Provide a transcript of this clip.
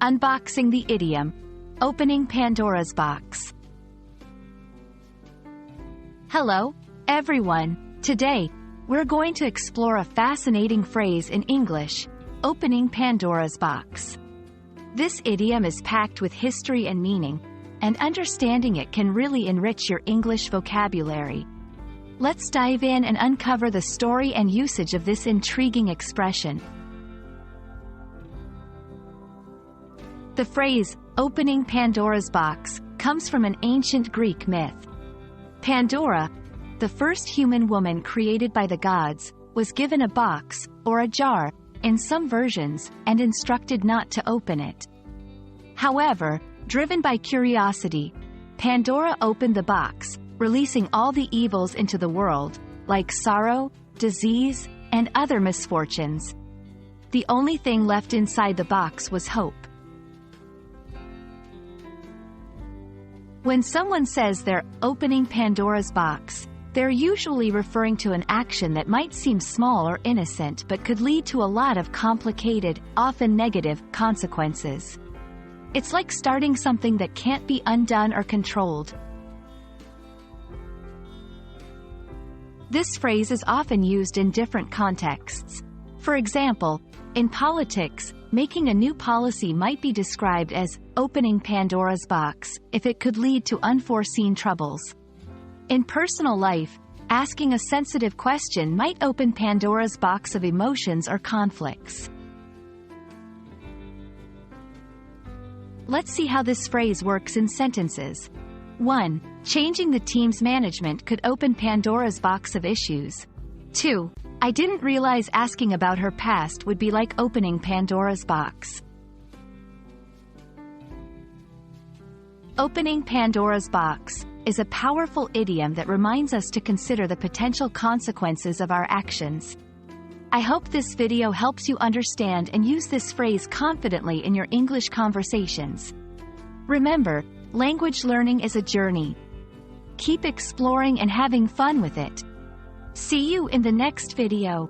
Unboxing the idiom. Opening Pandora's box. Hello, everyone. Today, we're going to explore a fascinating phrase in English, opening Pandora's box. This idiom is packed with history and meaning, and understanding it can really enrich your English vocabulary. Let's dive in and uncover the story and usage of this intriguing expression. The phrase, opening Pandora's box, comes from an ancient Greek myth. Pandora, the first human woman created by the gods, was given a box, or a jar, in some versions, and instructed not to open it. However, driven by curiosity, Pandora opened the box, releasing all the evils into the world, like sorrow, disease, and other misfortunes. The only thing left inside the box was hope. When someone says they're opening Pandora's box, they're usually referring to an action that might seem small or innocent but could lead to a lot of complicated, often negative, consequences. It's like starting something that can't be undone or controlled. This phrase is often used in different contexts. For example, in politics, making a new policy might be described as opening Pandora's box if it could lead to unforeseen troubles. In personal life, asking a sensitive question might open Pandora's box of emotions or conflicts. Let's see how this phrase works in sentences. 1. Changing the team's management could open Pandora's box of issues. 2. I didn't realize asking about her past would be like opening Pandora's box. Opening Pandora's box is a powerful idiom that reminds us to consider the potential consequences of our actions. I hope this video helps you understand and use this phrase confidently in your English conversations. Remember, language learning is a journey. Keep exploring and having fun with it. See you in the next video.